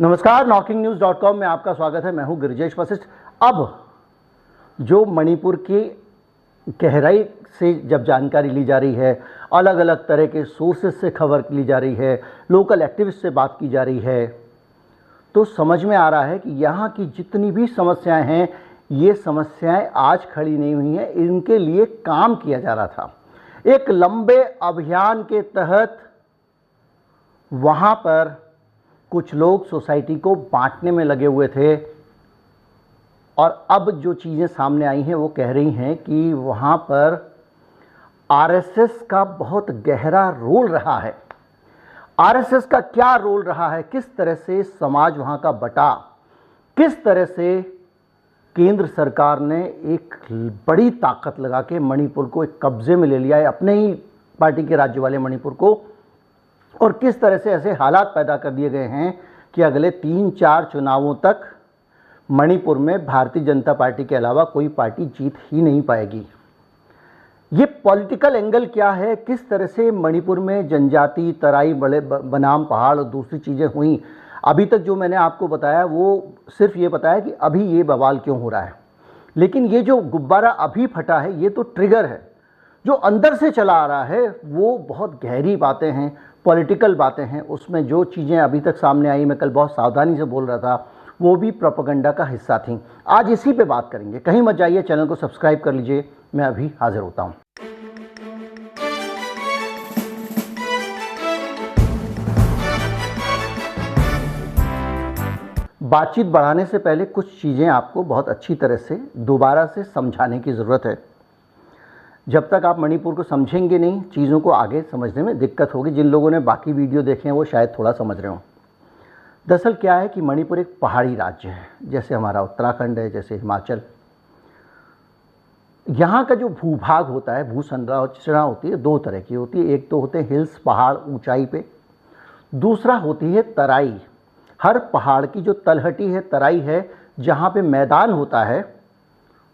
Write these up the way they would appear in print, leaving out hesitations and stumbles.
नमस्कार, knocking-news.com में आपका स्वागत है। मैं हूं गिरिजेश वशिष्ठ। अब जो मणिपुर की गहराई से जब जानकारी ली जा रही है, अलग अलग तरह के सोर्सेस से खबर ली जा रही है, लोकल एक्टिविस्ट से बात की जा रही है, तो समझ में आ रहा है कि यहाँ की जितनी भी समस्याएं हैं, ये समस्याएं आज खड़ी नहीं हुई हैं, इनके लिए काम किया जा रहा था। एक लंबे अभियान के तहत वहाँ पर कुछ लोग सोसाइटी को बांटने में लगे हुए थे और अब जो चीज़ें सामने आई हैं वो कह रही हैं कि वहाँ पर आरएसएस का बहुत गहरा रोल रहा है। आरएसएस का क्या रोल रहा है, किस तरह से समाज वहाँ का बटा, किस तरह से केंद्र सरकार ने एक बड़ी ताकत लगा के मणिपुर को एक कब्जे में ले लिया है, अपने ही पार्टी के राज्य वाले मणिपुर को, और किस तरह से ऐसे हालात पैदा कर दिए गए हैं कि अगले 3-4 चुनावों तक मणिपुर में भारतीय जनता पार्टी के अलावा कोई पार्टी जीत ही नहीं पाएगी। ये पॉलिटिकल एंगल क्या है, किस तरह से मणिपुर में जनजाति, तराई, बड़े बनाम पहाड़ और दूसरी चीज़ें हुई। अभी तक जो मैंने आपको बताया वो सिर्फ ये बताया कि अभी ये बवाल क्यों हो रहा है, लेकिन ये जो गुब्बारा अभी फटा है ये तो ट्रिगर है। जो अंदर से चला आ रहा है वो बहुत गहरी बातें हैं, पॉलिटिकल बातें हैं। उसमें जो चीज़ें अभी तक सामने आई, मैं कल बहुत सावधानी से बोल रहा था, वो भी प्रोपेगेंडा का हिस्सा थी। आज इसी पे बात करेंगे। कहीं मत जाइए, चैनल को सब्सक्राइब कर लीजिए, मैं अभी हाजिर होता हूँ। बातचीत बढ़ाने से पहले कुछ चीज़ें आपको बहुत अच्छी तरह से दोबारा से समझाने की ज़रूरत है। जब तक आप मणिपुर को समझेंगे नहीं, चीज़ों को आगे समझने में दिक्कत होगी। जिन लोगों ने बाकी वीडियो देखे हैं वो शायद थोड़ा समझ रहे हों। दरअसल क्या है कि मणिपुर एक पहाड़ी राज्य है, जैसे हमारा उत्तराखंड है, जैसे हिमाचल। यहाँ का जो भूभाग होता है, भू संरचना होती है, 2 तरह की होती है। एक तो होते हैं हिल्स, पहाड़ ऊंचाई पे, दूसरा होती है तराई। हर पहाड़ की जो तलहटी है, तराई है, जहाँ पे मैदान होता है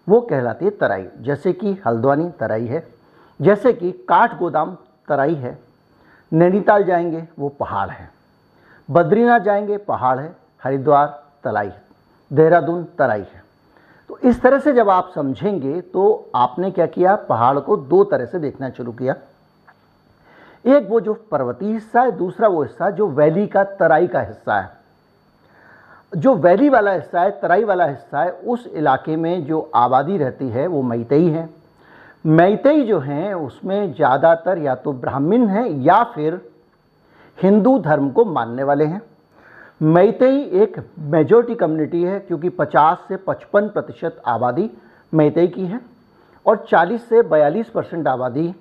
वो कहलाती है तराई। जैसे कि हल्द्वानी तराई है, जैसे कि काठगोदाम तराई है। नैनीताल जाएंगे वो पहाड़ है, बद्रीनाथ जाएंगे पहाड़ है, हरिद्वार तराई है, देहरादून तराई है। तो इस तरह से जब आप समझेंगे तो आपने क्या किया, पहाड़ को 2 तरह से देखना शुरू किया। एक वो जो पर्वतीय हिस्सा है, दूसरा वो हिस्सा जो वैली का, तराई का हिस्सा है। जो वैली वाला हिस्सा है, तराई वाला हिस्सा है, उस इलाके में जो आबादी रहती है वो मैतेई है। मैतेई जो हैं उसमें ज़्यादातर या तो ब्राह्मण हैं या फिर हिंदू धर्म को मानने वाले हैं। मैतेई एक मेजॉरिटी कम्युनिटी है, क्योंकि 50 से 55% आबादी मैतेई की है और 40 से 42% आबादी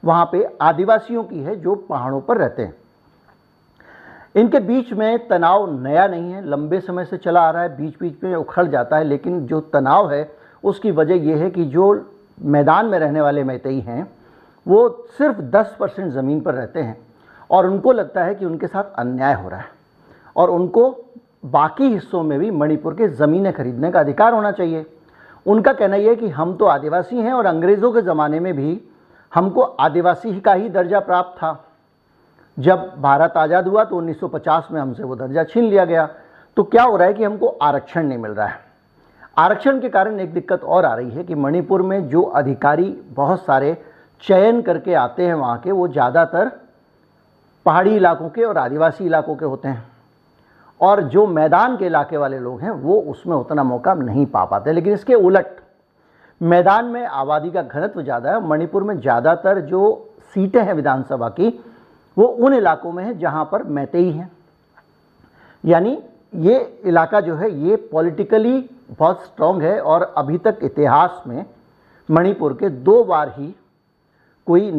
वहाँ पे आदिवासियों की है, जो पहाड़ों पर रहते हैं। इनके बीच में तनाव नया नहीं है, लंबे समय से चला आ रहा है, बीच बीच में उखड़ जाता है। लेकिन जो तनाव है उसकी वजह यह है कि जो मैदान में रहने वाले मैतेई हैं वो सिर्फ 10% ज़मीन पर रहते हैं और उनको लगता है कि उनके साथ अन्याय हो रहा है और उनको बाकी हिस्सों में भी मणिपुर के ज़मीनें खरीदने का अधिकार होना चाहिए। उनका कहना यह है कि हम तो आदिवासी हैं और अंग्रेज़ों के ज़माने में भी हमको आदिवासी का ही दर्जा प्राप्त था। जब भारत आज़ाद हुआ तो 1950 में हमसे वो दर्जा छीन लिया गया। तो क्या हो रहा है कि हमको आरक्षण नहीं मिल रहा है। आरक्षण के कारण एक दिक्कत और आ रही है कि मणिपुर में जो अधिकारी बहुत सारे चयन करके आते हैं वहाँ के, वो ज़्यादातर पहाड़ी इलाकों के और आदिवासी इलाकों के होते हैं और जो मैदान के इलाके वाले लोग हैं वो उसमें उतना मौका नहीं पा पाते। लेकिन इसके उलट मैदान में आबादी का घनत्व ज़्यादा है। मणिपुर में ज़्यादातर जो सीटें हैं विधानसभा की वो उन इलाकों में है जहाँ पर मैतेई हैं। यानी ये इलाका जो है ये पॉलिटिकली बहुत स्ट्रॉन्ग है और अभी तक इतिहास में मणिपुर के 2 बार ही कोई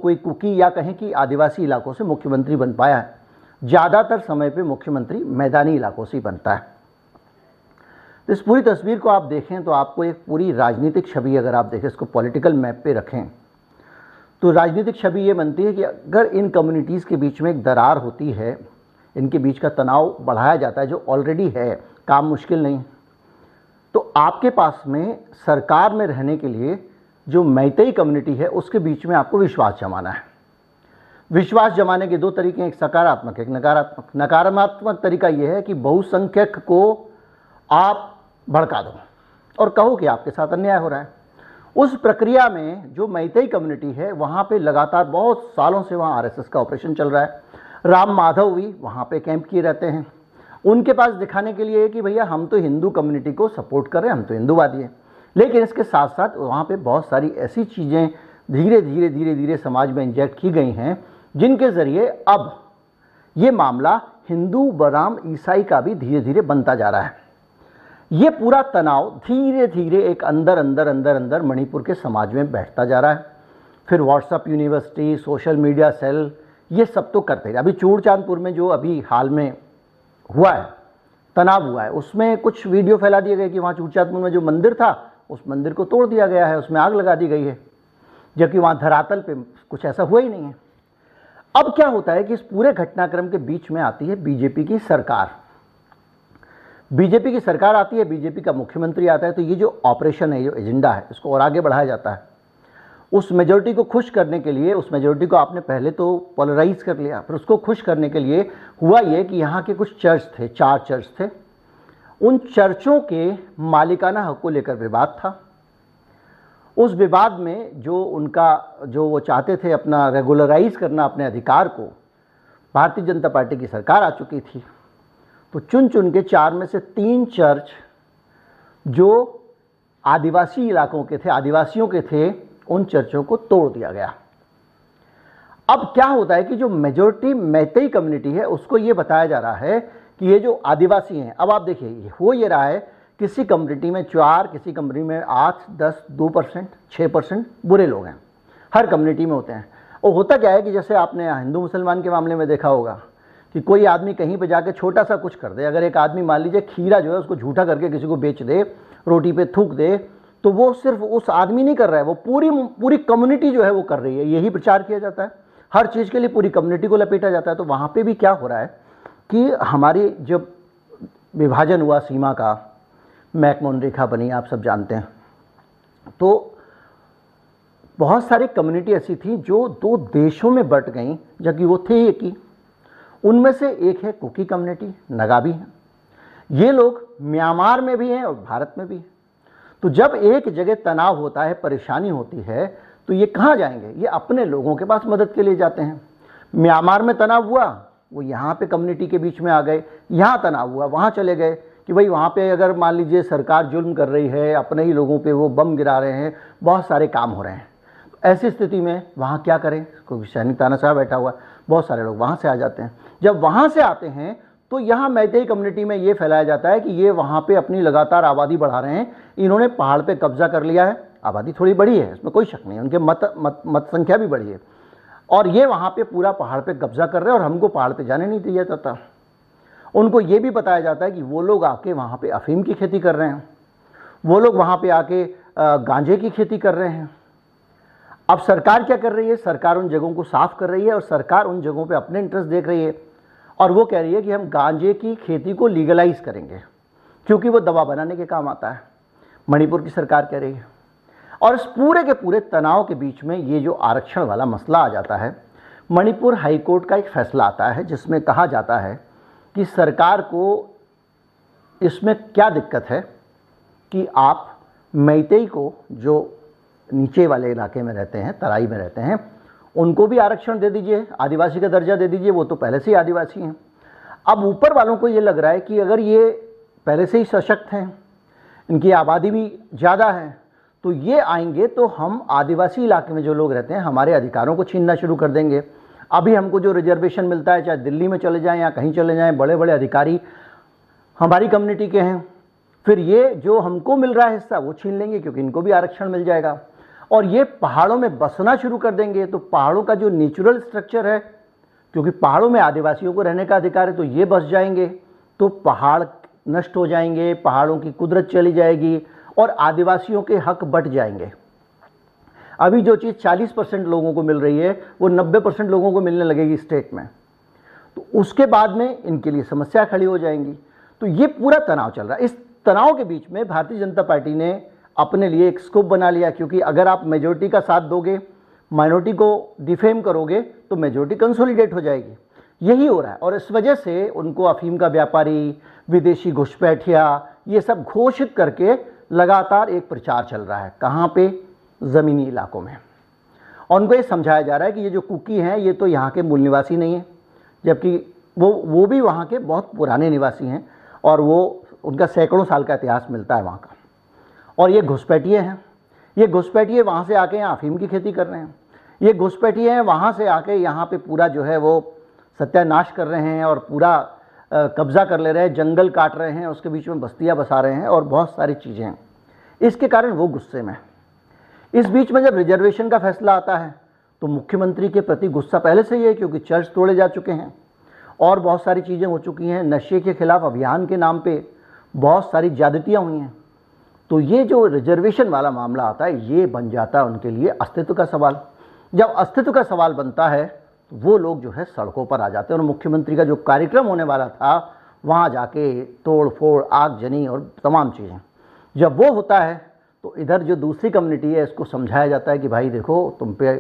कोई कुकी या कहें कि आदिवासी इलाकों से मुख्यमंत्री बन पाया है। ज़्यादातर समय पे मुख्यमंत्री मैदानी इलाकों से ही बनता है। तो इस पूरी तस्वीर को आप देखें तो आपको एक पूरी राजनीतिक छवि, अगर आप देखें इसको पॉलिटिकल मैप पे रखें, तो राजनीतिक छवि ये बनती है कि अगर इन कम्युनिटीज़ के बीच में एक दरार होती है, इनके बीच का तनाव बढ़ाया जाता है जो ऑलरेडी है, काम मुश्किल नहीं, तो आपके पास में सरकार में रहने के लिए जो मैतेई कम्युनिटी है उसके बीच में आपको विश्वास जमाना है। विश्वास जमाने के दो तरीके हैं, एक सकारात्मक एक नकारात्मक। नकारात्मक तरीका यह है कि बहुसंख्यक को आप भड़का दो और कहो कि आपके साथ अन्याय हो रहा है। उस प्रक्रिया में जो मैतेई कम्युनिटी है वहाँ पे लगातार बहुत सालों से वहाँ आरएसएस का ऑपरेशन चल रहा है। राम माधव भी वहाँ पे कैंप किए रहते हैं, उनके पास दिखाने के लिए कि भैया हम तो हिंदू कम्युनिटी को सपोर्ट कर रहे हैं, हम तो हिंदूवादी हैं। लेकिन इसके साथ साथ वहाँ पे बहुत सारी ऐसी चीज़ें धीरे धीरे समाज में इंजेक्ट की गई हैं जिनके ज़रिए अब ये मामला हिंदू बनाम ईसाई का भी धीरे धीरे बनता जा रहा है। ये पूरा तनाव धीरे धीरे एक अंदर मणिपुर के समाज में बैठता जा रहा है। फिर WhatsApp university, social media cell, ये सब तो करते हैं। अभी चूड़चांदपुर में जो अभी हाल में हुआ है, तनाव हुआ है, उसमें कुछ वीडियो फैला दिए गए कि वहाँ चूड़चांदपुर में जो मंदिर था उस मंदिर को तोड़ दिया गया है, उसमें आग लगा दी गई है, जबकि वहाँ धरातल पे कुछ ऐसा हुआ ही नहीं है। अब क्या होता है कि इस पूरे घटनाक्रम के बीच में आती है बीजेपी की सरकार। बीजेपी की सरकार आती है, बीजेपी का मुख्यमंत्री आता है, तो ये जो ऑपरेशन है, जो एजेंडा है, इसको और आगे बढ़ाया जाता है। उस मेजोरिटी को खुश करने के लिए, उस मेजोरिटी को आपने पहले तो पोलराइज कर लिया, फिर उसको खुश करने के लिए हुआ ये कि यहाँ के कुछ चर्च थे, 4 चर्च थे, उन चर्चों के मालिकाना हक को लेकर विवाद था। उस विवाद में जो वो चाहते थे अपना रेगुलराइज करना अपने अधिकार को, भारतीय जनता पार्टी की सरकार आ चुकी थी, तो चुन चुन के 4 में से 3 चर्च जो आदिवासी इलाकों के थे, आदिवासियों के थे, उन चर्चों को तोड़ दिया गया। अब क्या होता है कि जो मेजॉरिटी मैतेई कम्युनिटी है उसको ये बताया जा रहा है कि ये जो आदिवासी हैं, अब आप देखिए हो ये रहा है, किसी कम्युनिटी में 4, किसी कम्युनिटी में 8, 10, 2%, 6% बुरे लोग हैं, हर कम्युनिटी में होते हैं। और होता क्या है कि जैसे आपने हिंदू मुसलमान के मामले में देखा होगा कि कोई आदमी कहीं पे जाके छोटा सा कुछ कर दे, अगर एक आदमी मान लीजिए खीरा जो है उसको झूठा करके किसी को बेच दे, रोटी पे थूक दे, तो वो सिर्फ उस आदमी नहीं कर रहा है, वो पूरी कम्युनिटी जो है वो कर रही है। यही प्रचार किया जाता है, हर चीज़ के लिए पूरी कम्युनिटी को लपेटा जाता है। तो वहाँ पे भी क्या हो रहा है कि हमारी जब विभाजन हुआ सीमा का, मैकमोहन रेखा बनी, आप सब जानते हैं, तो बहुत सारी कम्युनिटी ऐसी थी जो 2 देशों में बट गई, जबकि वो थे एक ही। उनमें से एक है कुकी कम्युनिटी, नगाबी हैं। ये लोग म्यांमार में भी हैं और भारत में भी हैं। तो जब एक जगह तनाव होता है, परेशानी होती है, तो ये कहाँ जाएंगे? ये अपने लोगों के पास मदद के लिए जाते हैं। म्यांमार में तनाव हुआ, वो यहाँ पे कम्युनिटी के बीच में आ गए, यहाँ तनाव हुआ, वहाँ चले गए कि भाई वहाँ पे अगर मान लीजिए सरकार जुल्म कर रही है, अपने ही लोगों पे वो बम गिरा रहे हैं, बहुत सारे काम हो रहे हैं। ऐसी स्थिति में वहाँ क्या करें? कोई सैनिक तानाशाह बैठा हुआ है, बहुत सारे लोग वहाँ से आ जाते हैं। जब वहाँ से आते हैं तो यहाँ मैतेई कम्युनिटी में ये फैलाया जाता है कि ये वहाँ पे अपनी लगातार आबादी बढ़ा रहे हैं, इन्होंने पहाड़ पे कब्जा कर लिया है। आबादी थोड़ी बड़ी है, इसमें कोई शक नहीं है, उनके मत संख्या भी बड़ी है, और ये वहाँ पे पूरा पहाड़ पे कब्जा कर रहे हैं और हमको पहाड़ पे जाने नहीं दिया जाता। उनको ये भी बताया जाता है कि वो लोग आके वहाँ पे अफीम की खेती कर रहे हैं, वो लोग वहाँ पे आके गांजे की खेती कर रहे हैं। अब सरकार क्या कर रही है? सरकार उन जगहों को साफ कर रही है और सरकार उन जगहों पे अपने इंटरेस्ट देख रही है, और वो कह रही है कि हम गांजे की खेती को लीगलाइज करेंगे क्योंकि वो दवा बनाने के काम आता है। मणिपुर की सरकार कह रही है। और इस पूरे के पूरे तनाव के बीच में ये जो आरक्षण वाला मसला आ जाता है, मणिपुर हाईकोर्ट का एक फैसला आता है जिसमें कहा जाता है कि सरकार को इसमें क्या दिक्कत है कि आप मैतेई को, जो नीचे वाले इलाके में रहते हैं, तराई में रहते हैं, उनको भी आरक्षण दे दीजिए, आदिवासी का दर्जा दे दीजिए, वो तो पहले से ही आदिवासी हैं। अब ऊपर वालों को ये लग रहा है कि अगर ये पहले से ही सशक्त हैं, इनकी आबादी भी ज़्यादा है, तो ये आएंगे तो हम आदिवासी इलाके में जो लोग रहते हैं हमारे अधिकारों को छीनना शुरू कर देंगे। अभी हमको जो रिजर्वेशन मिलता है, चाहे दिल्ली में चले जाएं या कहीं चले जाएं, बड़े बड़े अधिकारी हमारी कम्युनिटी के हैं, फिर ये जो हमको मिल रहा है हिस्सा वो छीन लेंगे क्योंकि इनको भी आरक्षण मिल जाएगा, और ये पहाड़ों में बसना शुरू कर देंगे। तो पहाड़ों का जो नेचुरल स्ट्रक्चर है, क्योंकि पहाड़ों में आदिवासियों को रहने का अधिकार है, तो ये बस जाएंगे तो पहाड़ नष्ट हो जाएंगे, पहाड़ों की कुदरत चली जाएगी और आदिवासियों के हक बट जाएंगे। अभी जो चीज़ 40% लोगों को मिल रही है वो 90% लोगों को मिलने लगेगी स्टेट में, तो उसके बाद में इनके लिए समस्या खड़ी हो जाएंगी। तो ये पूरा तनाव चल रहा है। इस तनाव के बीच में भारतीय जनता पार्टी ने अपने लिए एक स्कोप बना लिया, क्योंकि अगर आप मेजोरिटी का साथ दोगे, माइनॉरिटी को डिफेम करोगे तो मेजोरिटी कंसोलिडेट हो जाएगी। यही हो रहा है और इस वजह से उनको अफीम का व्यापारी, विदेशी घुसपैठिया, ये सब घोषित करके लगातार एक प्रचार चल रहा है। कहाँ पे? ज़मीनी इलाकों में। और उनको ये समझाया जा रहा है कि ये जो कुकी हैं ये तो यहाँ के मूल निवासी नहीं हैं, जबकि वो भी वहाँ के बहुत पुराने निवासी हैं और वो उनका सैकड़ों साल का इतिहास मिलता है वहाँ का। और ये घुसपैठिए हैं, ये घुसपैठिए वहाँ से आके यहाँ अफीम की खेती कर रहे हैं, ये घुसपैठिए हैं वहाँ से आके यहाँ पे पूरा जो है वो सत्यानाश कर रहे हैं और पूरा कब्जा कर ले रहे हैं, जंगल काट रहे हैं, उसके बीच में बस्तियाँ बसा रहे हैं और बहुत सारी चीज़ें हैं। इसके कारण वो गुस्से में। इस बीच में जब रिजर्वेशन का फैसला आता है तो मुख्यमंत्री के प्रति गुस्सा पहले से ही है, क्योंकि चर्च तोड़े जा चुके हैं और बहुत सारी चीज़ें हो चुकी हैं। नशे के खिलाफ अभियान के नाम पे बहुत सारी ज्यादतियाँ हुई हैं। तो ये जो रिजर्वेशन वाला मामला आता है ये बन जाता है उनके लिए अस्तित्व का सवाल। जब अस्तित्व का सवाल बनता है तो वो लोग जो है सड़कों पर आ जाते हैं और मुख्यमंत्री का जो कार्यक्रम होने वाला था वहाँ जाके तोड़ फोड़, आगजनी और तमाम चीज़ें जब वो होता है तो इधर जो दूसरी कम्युनिटी है इसको समझाया जाता है कि भाई देखो तुम पे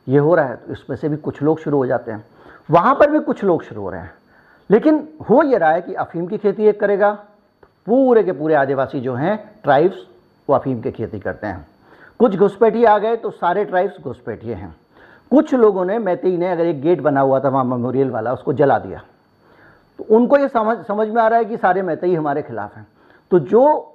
ये हो रहा है। तो इसमें से भी कुछ लोग शुरू हो जाते हैं, वहाँ पर भी कुछ लोग शुरू हो रहे हैं। लेकिन हो ये रहा है कि अफीम की खेती एक करेगा, पूरे के पूरे आदिवासी जो हैं ट्राइब्स वो अफीम की खेती करते हैं। कुछ घुसपैठिए आ गए तो सारे ट्राइब्स घुसपैठिए हैं। कुछ लोगों ने, मैतेई ने, अगर एक गेट बना हुआ था वहाँ मेमोरियल वाला, उसको जला दिया। तो उनको ये समझ में आ रहा है कि सारे मैतेई हमारे खिलाफ हैं। तो जो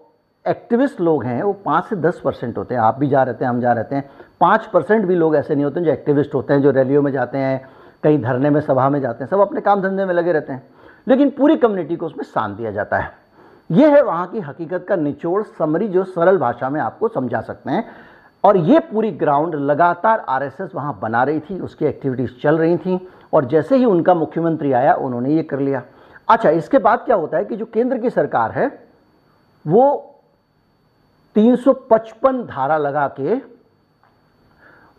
एक्टिविस्ट लोग हैं वो 5 से 10% होते हैं। आप भी जा रहते हैं, हम जा रहते हैं। 5% भी लोग ऐसे नहीं होते हैं जो एक्टिविस्ट होते हैं, जो रैलियों में जाते हैं, कहीं धरने में, सभा में जाते हैं। सब अपने काम धंधे में लगे रहते हैं, लेकिन पूरी कम्युनिटी को उसमें शान दिया जाता है। ये है वहाँ की हकीकत का निचोड़, समरी, जो सरल भाषा में आपको समझा सकते हैं। और ये पूरी ग्राउंड लगातार आरएसएस वहाँ बना रही थी, उसकी एक्टिविटीज़ चल रही थी और जैसे ही उनका मुख्यमंत्री आया उन्होंने ये कर लिया। अच्छा, इसके बाद क्या होता है कि जो केंद्र की सरकार है वो 355 धारा लगा के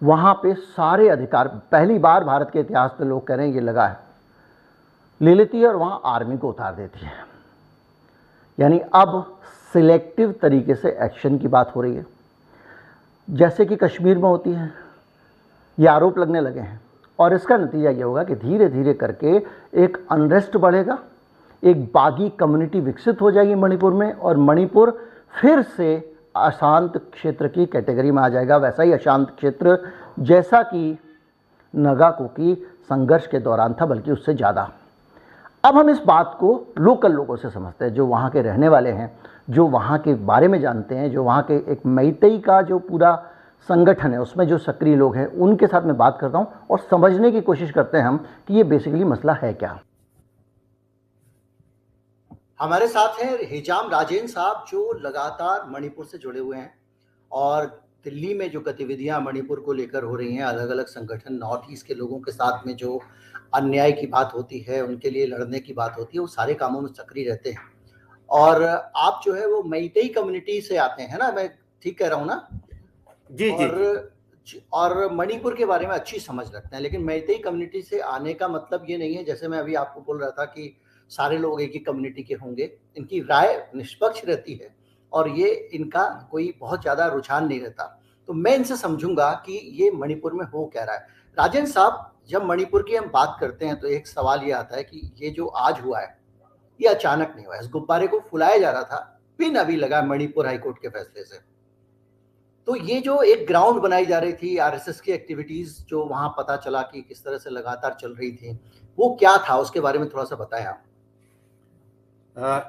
वहाँ पे सारे अधिकार, पहली बार भारत के इतिहास में लोग कह रहे हैं ये लगा है, ले लेती है और वहाँ आर्मी को उतार देती है। यानी अब सिलेक्टिव तरीके से एक्शन की बात हो रही है, जैसे कि कश्मीर में होती है। ये आरोप लगने लगे हैं और इसका नतीजा ये होगा कि धीरे धीरे करके एक अनरेस्ट बढ़ेगा, एक बागी कम्युनिटी विकसित हो जाएगी मणिपुर में और मणिपुर फिर से अशांत क्षेत्र की कैटेगरी में आ जाएगा। वैसा ही अशांत क्षेत्र जैसा कि नगा कुकी संघर्ष के दौरान था, बल्कि उससे ज़्यादा। अब हम इस बात को लोकल लोगों से समझते हैं, जो वहाँ के रहने वाले हैं, जो वहाँ के बारे में जानते हैं, जो वहाँ के एक मैतेई का जो पूरा संगठन है उसमें जो सक्रिय लोग हैं, उनके साथ मैं बात करता हूँ और समझने की कोशिश करते हैं हम कि ये बेसिकली मसला है क्या। हमारे साथ हैं हिजाम राजेंद्र साहब, जो लगातार मणिपुर से जुड़े हुए हैं और दिल्ली में जो गतिविधियां मणिपुर को लेकर हो रही हैं, अलग अलग संगठन, नॉर्थ ईस्ट के लोगों के साथ में जो अन्याय की बात होती है, उनके लिए लड़ने की बात होती है, वो सारे कामों में सक्रिय रहते हैं। और आप जो है वो मैतेई कम्युनिटी से आते हैं ना, मैं ठीक कह रहा हूँ ना? जी जी। और मणिपुर के बारे में अच्छी समझ रखते हैं। लेकिन मैतेई कम्युनिटी से आने का मतलब ये नहीं है, जैसे मैं अभी आपको बोल रहा था कि सारे लोग एक ही कम्युनिटी के होंगे। इनकी राय निष्पक्ष रहती है और ये इनका कोई बहुत ज़्यादा रुझान नहीं रहता। तो मैं इनसे समझूंगा कि ये मणिपुर में हो क्या रहा है। राजेंद्र साहब, जब मणिपुर की हम बात करते हैं तो एक सवाल ये आता है कि ये जो आज हुआ है ये अचानक नहीं हुआ है। इस गुब्बारे को फुलाया जा रहा था, पिन अभी लगा मणिपुर हाईकोर्ट के फैसले से। तो ये जो एक ग्राउंड बनाई जा रही थी, आरएसएस की एक्टिविटीज जो वहां पता चला कि किस तरह से लगातार चल रही थी, वो क्या था, उसके बारे में थोड़ा सा बताएं आप।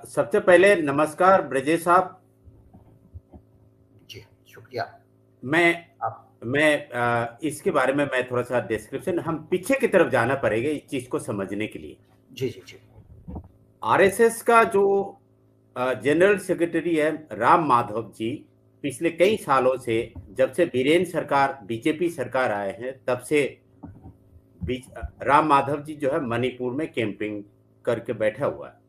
सबसे पहले नमस्कार ब्रजेश साहब। जी शुक्रिया। मैं इसके बारे में मैं थोड़ा सा डिस्क्रिप्शन, हम पीछे की तरफ जाना पड़ेगा इस चीज को समझने के लिए। जी जी जी। आरएसएस का जो जनरल सेक्रेटरी है राम माधव जी, पिछले कई सालों से, जब से बीरेन्द्र सरकार, बीजेपी सरकार आए हैं, तब से राम माधव जी जो है मणिपुर में कैंपिंग करके बैठा हुआ है।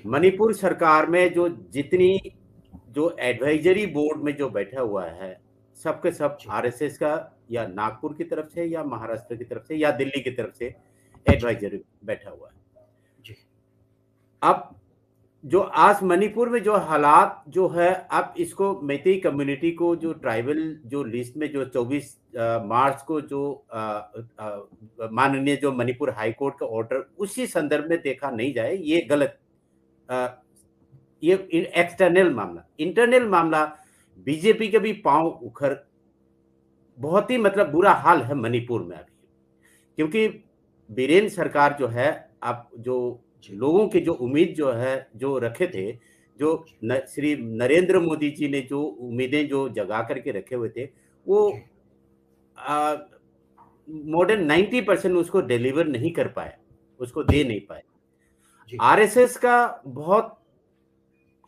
मणिपुर सरकार में जो एडवाइजरी बोर्ड में जो बैठा हुआ है, सबके सब आरएसएस का या नागपुर की तरफ से या महाराष्ट्र की तरफ से या दिल्ली की तरफ से एडवाइजरी बैठा हुआ है। जी। अब जो आज मणिपुर में जो हालात जो है, अब इसको मैतेई कम्युनिटी को जो ट्राइबल जो लिस्ट में जो 24 मार्च को जो माननीय जो मणिपुर हाई कोर्ट का ऑर्डर उसी संदर्भ में देखा नहीं जाए, ये गलत। अ, ये एक्सटर्नल मामला, इंटरनल मामला बीजेपी के भी पांव उखड़, बहुत ही मतलब बुरा हाल है मणिपुर में अभी, क्योंकि बीरेन सरकार जो है, आप जो लोगों की जो उम्मीद जो है जो रखे थे, जो श्री नरेंद्र मोदी जी ने जो उम्मीदें जो जगा करके रखे हुए थे, वो मोर देन 90% उसको डिलीवर नहीं कर पाए, उसको दे नहीं पाए। आरएसएस का बहुत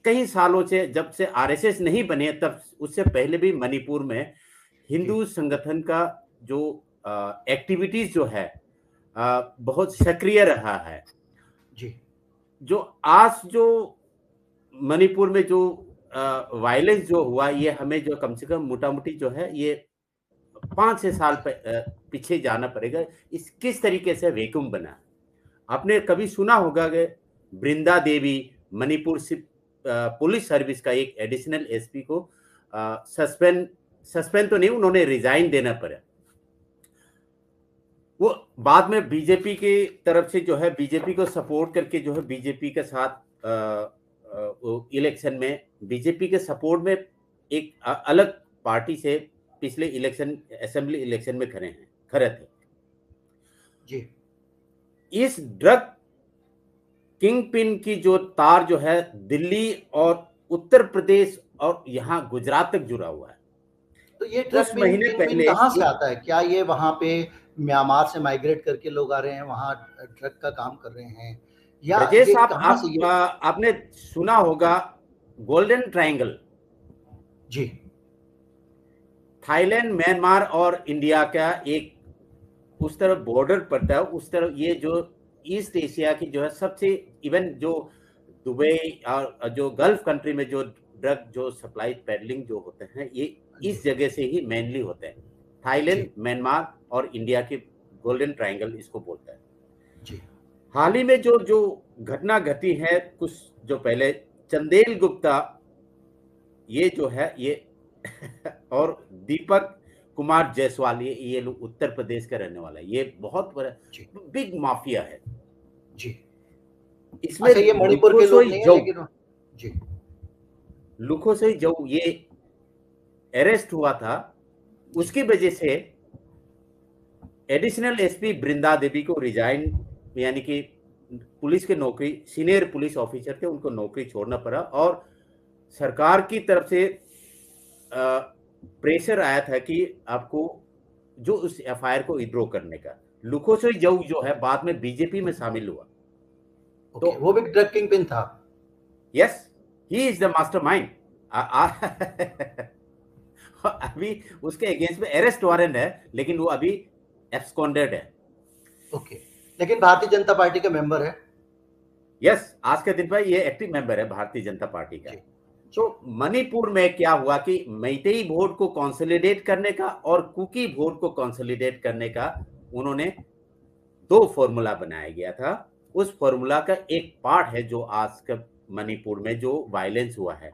कई सालों से, जब से आरएसएस नहीं बने तब उससे पहले भी मणिपुर में हिंदू संगठन का जो एक्टिविटीज जो है बहुत सक्रिय रहा है जी। जो आज जो मणिपुर में जो वायलेंस जो हुआ, ये हमें जो कम से कम मोटा मोटी जो है ये 5-6 साल पीछे जाना पड़ेगा। इस किस तरीके से वैक्यूम बना, आपने कभी सुना होगा कि बृंदा देवी मणिपुर पुलिस सर्विस का एक एडिशनल एसपी को सस्पेंड तो नहीं, उन्होंने रिजाइन देना पड़ा। वो बाद में बीजेपी की तरफ से जो है, बीजेपी को सपोर्ट करके जो है, बीजेपी के साथ इलेक्शन में बीजेपी के सपोर्ट में एक अलग पार्टी से पिछले इलेक्शन, असेंबली इलेक्शन में खड़े थे जी। इस ड्रग किंग पिन की जो तार जो है दिल्ली और उत्तर प्रदेश और यहाँ गुजरात तक जुड़ा हुआ है। तो ये ड्रग महीने पहले कहाँ से आता है? क्या ये वहां पे म्यांमार से माइग्रेट करके लोग आ रहे हैं, वहां ड्रग का काम कर रहे हैं, या राजेश आपने सुना होगा गोल्डन ट्रायंगल? जी। थाईलैंड, म्यांमार और इंडिया का एक उस तरफ बॉर्डर पड़ता है, उस तरफ ये जो ईस्ट एशिया की जो है सबसे, इवन जो दुबई और जो गल्फ कंट्री में जो ड्रग जो सप्लाई पेडलिंग जो होते हैं, ये इस जगह से ही मेनली होते हैं। थाईलैंड, म्यांमार और इंडिया के गोल्डन ट्रायंगल इसको बोलता है जी। हाल ही में जो घटना घटी है कुछ जो पहले, चंदेल गुप्ता ये जो है ये और दीपक कुमार जायसवाल, ये लोग उत्तर प्रदेश का रहने वाला है, ये बहुत बड़ा बिग माफिया है जी। इसमें ये मणिपुर के लोग नहीं है, लेकिन जी लुखोसई जो ये अरेस्ट हुआ था, उसकी वजह से एडिशनल एसपी बृंदा देवी को रिजाइन, यानी कि पुलिस के नौकरी, सीनियर पुलिस ऑफिसर थे, उनको नौकरी छोड़ना पड़ा और सरकार की तरफ से प्रेशर आया था कि आपको जो उस एफआईआर को विड्रॉ करने का। लुखोसई जो है बाद में बीजेपी में शामिल हुआ। तो वो भी ड्रग किंग पिन था। Yes, he is the mastermind. अभी उसके अगेंस्ट में अरेस्ट वारंट है, लेकिन वो अभी एब्सकॉन्डेड है। ओके, लेकिन भारतीय जनता पार्टी का मेंबर है। यस, आज के दिन पर ये एक्टिव मेंबर है भारतीय जनता पार्टी का। तो मणिपुर में क्या हुआ कि मैतेई वोट को कंसोलिडेट करने का और कुकी वोट को कंसोलिडेट करने का उन्होंने 2 फॉर्मूला बनाया गया था। उस फॉर्मूला का एक पार्ट है जो आज का मणिपुर में जो वायलेंस हुआ है।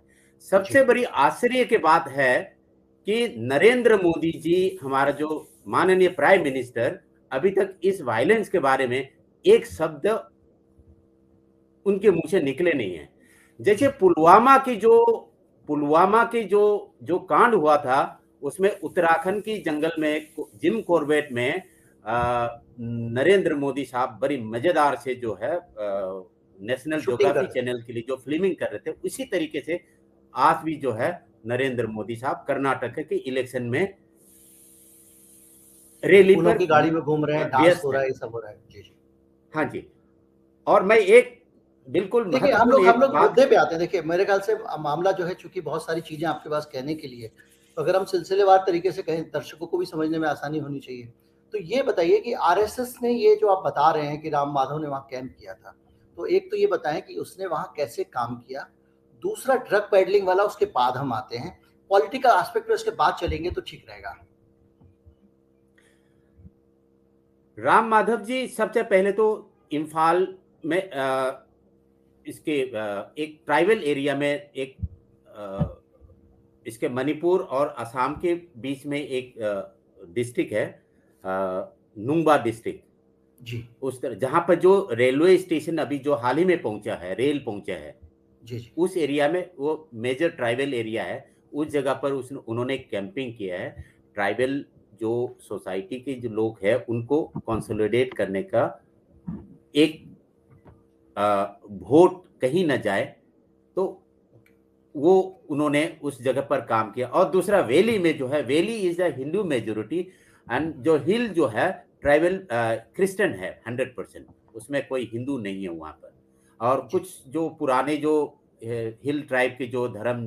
सबसे बड़ी आश्चर्य की बात है कि नरेंद्र मोदी जी, हमारा जो माननीय प्राइम मिनिस्टर, अभी तक इस वायलेंस के बारे में एक शब्द उनके मुंह से निकले नहीं है। जैसे पुलवामा की जो कांड हुआ था, उसमें उत्तराखंड की जंगल में जिम कॉर्बेट में नरेंद्र मोदी साहब बड़ी मजेदार से जो है नेशनल ज्योग्राफी चैनल के लिए जो फिल्मिंग कर रहे थे, उसी तरीके से आज भी जो है नरेंद्र मोदी साहब कर्नाटक के इलेक्शन में रैली पर की गाड़ी में घूम रहे हैं, डांस हो रहा है, ये सब हो रहा है। जी जी, हाँ जी। और मैं एक बिल्कुल देखिए, हम लोग मुद्दे पे आते हैं। देखिए, मेरे ख्याल से मामला जो है, चूंकि बहुत सारी चीजें आपके पास कहने के लिए, तो अगर हम सिलसिलेवार तरीके से कहें, दर्शकों को भी समझने में आसानी होनी चाहिए। तो ये बताइए कि आरएसएस ने ये जो आप बता रहे हैं कि राम माधव ने वहाँ कैंप किया था, तो एक तो ये बताएं कि उसने वहाँ कैसे काम किया। दूसरा, ड्रग पेडलिंग वाला, उसके बाद हम आते हैं। पॉलिटिकल एस्पेक्ट पर उसके बाद चलेंगे तो ठीक रहेगा। राम माधव जी सबसे पहले तो इम्फाल में इसके एक ट्राइबल एरिया में एक इसके मणिपुर और असम के बीच में एक डिस्ट्रिक्ट है, नुंगबा डिस्ट्रिक्ट। जी उस तरह जहाँ पर जो रेलवे स्टेशन अभी जो हाल ही में पहुंचा है, रेल पहुंचा है, जी जी उस एरिया में वो मेजर ट्राइबल एरिया है। उस जगह पर उन्होंने कैंपिंग किया है। ट्राइबल जो सोसाइटी के जो लोग हैं उनको कंसोलिडेट करने का, एक वोट कहीं न जाए, तो वो उन्होंने उस जगह पर काम किया। और दूसरा वैली में जो है, valley is a Hindu majority, and जो हिल जो है ट्राइबल क्रिश्चियन है 100%, उसमें कोई हिंदू नहीं है वहाँ पर। और जी कुछ जो पुराने जो हिल ट्राइब के जो धर्म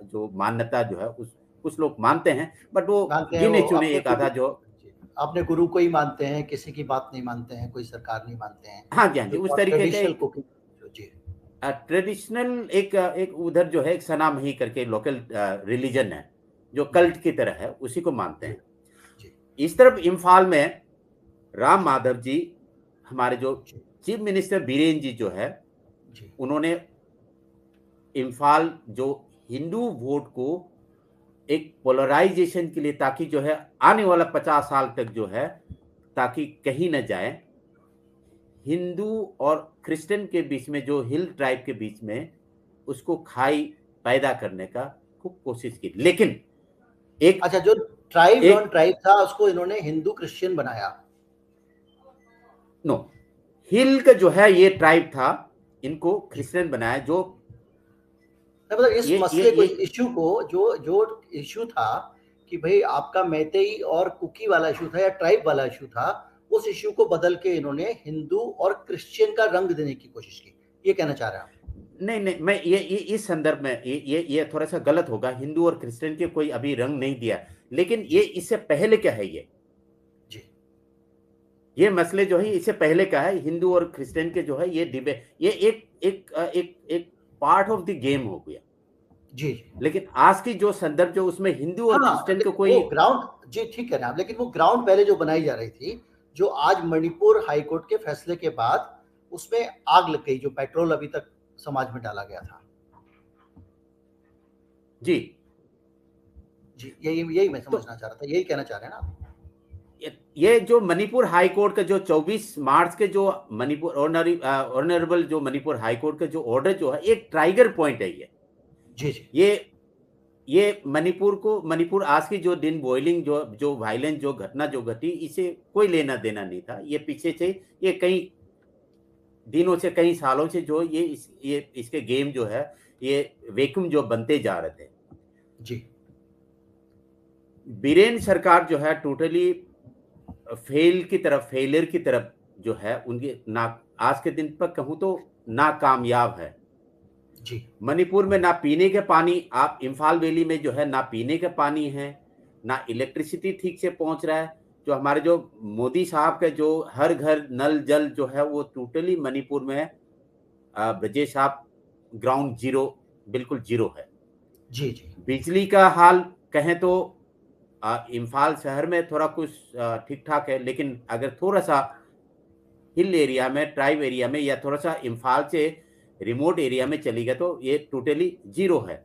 जो मान्यता जो है उस कुछ लोग मानते हैं, बट वो मानते हैं, गिने वो चुने अपने एक गुरु, आधा जो। जी, अपने गुरु को ही मानते हैं, किसी की बात नहीं मानते हैं, कोई सरकार नहीं मानते हैं, हाँ जी, हाँ जी, जो उस तरीके का ट्रेडिशनल एक कुकिंग। जी ट्रेडिशनल एक उधर जो है एक सना मही करके लोकल रिलीजन है, जो जी कल्ट की तरह है, उसी को मानते जी हैं। जी इस तरफ इम्फाल में राम माधव जी, हमारे जो जी चीफ मिनिस्टर बीरेन जी जो है, जी उन्होंने इम्फाल जो हिंदू वोट को एक पोलराइजेशन के लिए, ताकि जो है आने वाला 50 साल तक जो है, ताकि कहीं न जाए, हिंदू और क्रिश्चियन के बीच में, जो हिल ट्राइब के बीच में, उसको खाई पैदा करने का खूब कोशिश की। लेकिन एक अच्छा, जो ट्राइब नॉन एक ट्राइब था उसको इन्होंने हिंदू क्रिश्चियन बनाया। नो, हिल का जो है ये ट्राइब था, इनको जी, क्रिश्चियन बनाया। जो मतलब इस मसले को, ये इस इश्यू को, जो जो इश्यू था कि भाई आपका मैतेई और कुकी वाला इश्यू था या ट्राइब वाला इश्यू था, उस इश्यू को बदल के इन्होंने हिंदू और क्रिश्चियन का रंग देने की कोशिश की, ये कहना चाह रहे हैं आप? नहीं नहीं, मैं ये इस संदर्भ में ये थोड़ा सा गलत होगा। हिंदू और क्रिश्चियन के कोई अभी रंग नहीं दिया, लेकिन ये जी इससे पहले क्या है, जी ये मसले जो है इससे पहले का है। हिंदू और क्रिश्चियन के जो है ये डिबेट, ये एक पार्ट ऑफ द गेम हो गया। जी जी लेकिन आज की जो संदर्भ जो उसमें हिंदू और हाँ, क्रिश्चियन को लेकिन कोई। वो ग्राउंड, जी ठीक है ना, लेकिन वो ग्राउंड पहले जो बनाई जा रही थी, जो आज मणिपुर हाईकोर्ट के फैसले के बाद उसमें आग लग गई, जो पेट्रोल अभी तक समाज में डाला गया था। जी, जी, यही यही मैं तो समझना चाह रहा था, यही कहना चाह रहे हैं ना आप? ये जो मणिपुर हाई कोर्ट का जो 24 मार्च के जो मणिपुर ऑनरेबल जो मणिपुर हाई कोर्ट का जो ऑर्डर जो है, एक ट्राइगर पॉइंट है जी जी ये मणिपुर आज की जो दिन बॉइलिंग जो वायलेंस जो घटना जो घटी, इसे कोई लेना देना नहीं था। ये पीछे से, ये कई दिनों से, कई सालों से जो ये इसके गेम जो है, ये वैक्यूम जो बनते जा रहे थे। जी बीरेन सरकार जो है टोटली फेलियर की तरफ जो है उनकी, ना आज के दिन पर कहूं तो नाकामयाब है। जी मणिपुर में ना पीने के पानी, आप इम्फाल वैली में जो है ना पीने का पानी है, ना इलेक्ट्रिसिटी ठीक से पहुंच रहा है। जो हमारे जो मोदी साहब का जो हर घर नल जल जो है, वो टोटली मणिपुर में ब्रजेश साहब ग्राउंड जीरो, बिल्कुल जीरो है। जी जी बिजली का हाल कहें तो इम्फाल शहर में थोड़ा कुछ ठीक ठाक है, लेकिन अगर थोड़ा सा हिल एरिया में, ट्राइब एरिया में, या थोड़ा सा इम्फाल से रिमोट एरिया में चली गया तो ये टोटली जीरो है।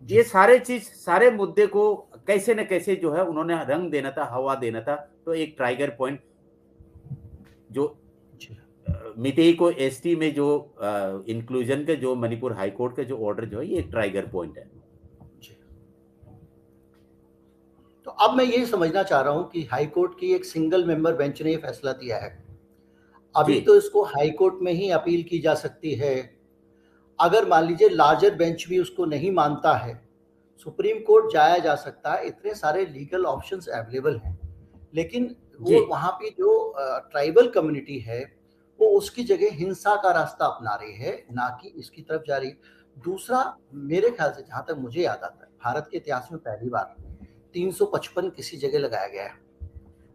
जी ये सारे चीज, सारे मुद्दे को कैसे न कैसे जो है उन्होंने रंग देना था, हवा देना था। तो एक ट्राइगर पॉइंट जो जी मितेई को एसटी में जो इंक्लूजन का जो मणिपुर हाई कोर्ट का जो ऑर्डर जो है, ये एक ट्राइगर पॉइंट है। जी। तो अब मैं ये समझना चाह रहा हूँ कि हाई कोर्ट की एक सिंगल मेंबर बेंच ने ये फैसला दिया है, जी अभी तो इसको हाई कोर्ट में ही अपील की जा सकती है। अगर मान लीजिए लार्जर बेंच भी उसको नहीं मानता है, सुप्रीम कोर्ट जाया जा सकता है, इतने सारे लीगल ऑप्शंस अवेलेबल हैं। लेकिन जी वो वहाँ पे जो ट्राइबल कम्युनिटी है, वो उसकी जगह हिंसा का रास्ता अपना रही है, ना कि इसकी तरफ जा रही है। दूसरा, मेरे ख्याल से जहाँ तक मुझे याद आता है, भारत के इतिहास में पहली बार 355 किसी जगह लगाया गया है।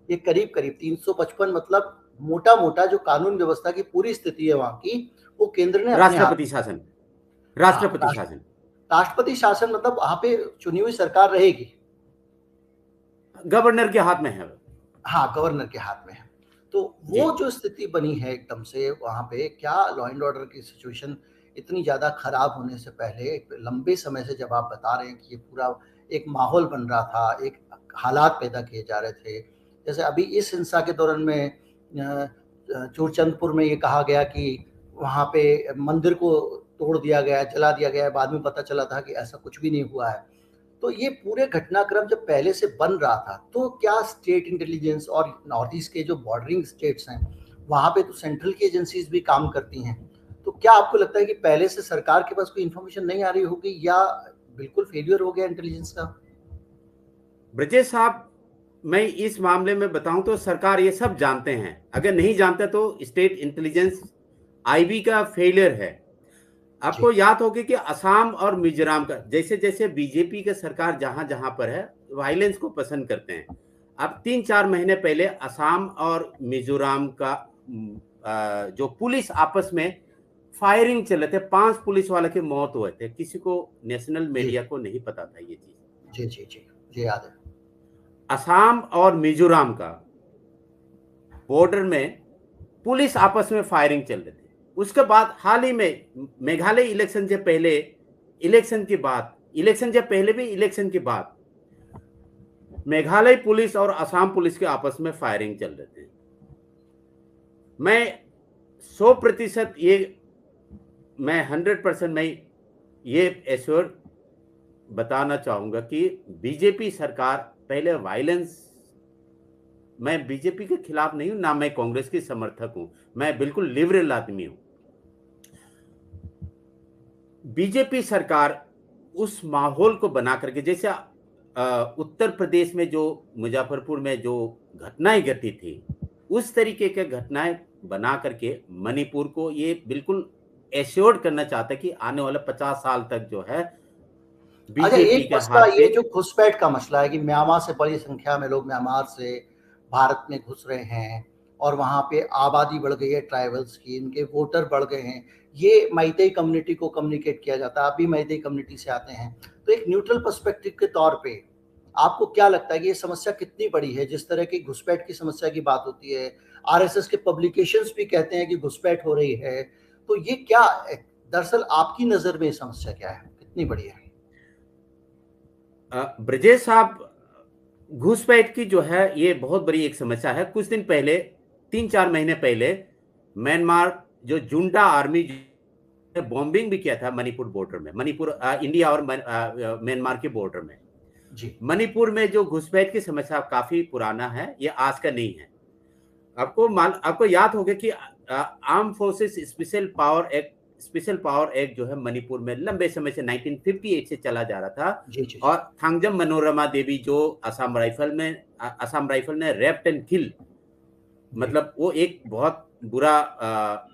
ये करीब करीब 355, मतलब मोटा मोटा जो कानून व्यवस्था की पूरी स्थिति है वहाँ की, वो केंद्र ने अपने हाथ राष्ट्रपति में। शासन, हाँ, राष्ट्रपति शासन। राष्ट्रपति शासन, मतलब वहाँ पे चुनी हुई सरकार रहेगी। गवर्नर के हाथ में है। हाँ, गवर्नर के हाथ में है। तो जी वो जो स्थिति बनी है एकदम से वहाँ पे, क्या लॉ एंड ऑर्डर की सिचुएशन इतनी ज़्यादा खराब होने से पहले एक लंबे समय से जब आप बता रहे हैं कि ये पूरा एक माहौल बन रहा था, एक हालात पैदा किए जा रहे थे। जैसे अभी इस हिंसा के दौरान में चूरचंदपुर में ये कहा गया कि वहाँ पे मंदिर को तोड़ दिया गया, जला दिया गया है, बाद में पता चला था कि ऐसा कुछ भी नहीं हुआ है। तो ये पूरे घटनाक्रम जब पहले से बन रहा था, तो क्या स्टेट इंटेलिजेंस और नॉर्थ ईस्ट के जो बॉर्डरिंग स्टेट्स हैं, वहाँ पे तो सेंट्रल की एजेंसीज भी काम करती हैं। तो क्या आपको लगता है कि पहले से सरकार के पास कोई इन्फॉर्मेशन नहीं आ रही होगी या बिल्कुल फेलियर हो गया इंटेलिजेंस का? ब्रजेश साहब, मैं इस मामले में बताऊं तो सरकार ये सब जानते हैं। अगर नहीं जानते तो स्टेट इंटेलिजेंस आईबी का फेलियर है। आपको याद होगा कि असम और मिजोरम का जैसे जैसे बीजेपी का सरकार जहां जहां पर है वायलेंस को पसंद करते हैं। अब 3-4 महीने पहले असम और मिजोरम का जो पुलिस आपस में फायरिंग चले थे, 5 पुलिस वाले की मौत हुए थे। किसी को नेशनल मीडिया को नहीं पता था ये चीज। जी जी जी, जी याद है। असम और मिजोरम का बॉर्डर में पुलिस आपस में फायरिंग चल रही थी। उसके बाद हाल ही में मेघालय इलेक्शन से पहले, इलेक्शन के बाद, इलेक्शन से पहले भी इलेक्शन के बाद मेघालय पुलिस और असम पुलिस के आपस में फायरिंग चल रहे थे। मैं 100% मैं 100% मैं ये एश्योर बताना चाहूंगा कि बीजेपी सरकार पहले वायलेंस, मैं बीजेपी के खिलाफ नहीं हूं, ना मैं कांग्रेस की समर्थक हूं, मैं बिल्कुल लिबरल आदमी हूं। बीजेपी सरकार उस माहौल को बना करके, जैसे उत्तर प्रदेश में जो मुजफ्फरपुर में जो घटनाएं घटी थी, उस तरीके के घटनाएं बना करके मणिपुर को ये बिल्कुल एश्योर्ड करना चाहता है कि आने वाले 50 साल तक जो है अच्छा, बीजेपी एक के मसला हाथ ये पे। जो घुसपैठ का मसला है कि म्यांमार से बड़ी संख्या में लोग म्यांमार से भारत में घुस रहे हैं और वहाँ पे आबादी बढ़ गई है ट्राइबल्स की, इनके वोटर बढ़ गए हैं। ये मैतेई कम्युनिटी को कम्युनिकेट किया जाता है, आप भी मैतेई कम्युनिटी से आते हैं, तो एक न्यूट्रल पर्सपेक्टिव के तौर पे आपको क्या लगता है कि ये समस्या कितनी बड़ी है? जिस तरह की घुसपैठ की समस्या की बात होती है, आरएसएस के पब्लिकेशंस भी कहते हैं कि घुसपैठ हो रही है, तो ये क्या दरअसल आपकी नजर में समस्या क्या है, कितनी बड़ी है? ब्रजेश साहब, घुसपैठ की जो है ये बहुत बड़ी एक समस्या है। कुछ दिन पहले, 3-4 महीने पहले, म्यांमार जो जुंटा आर्मी ने बॉम्बिंग भी किया था मणिपुर बॉर्डर में, मणिपुर इंडिया और म्यांमार के बॉर्डर में। जी मणिपुर में जो घुसपैठ की समस्या काफी पुराना है, ये आज का नहीं है। आपको याद होगा कि arm forces special power act जो है मणिपुर में लंबे समय से 1958 से चला जा रहा था। जी जी और थांगजम मनोरमा देवी जो असम राइफल ने रेप्ट एंड किल, मतलब वो एक बहुत बुरा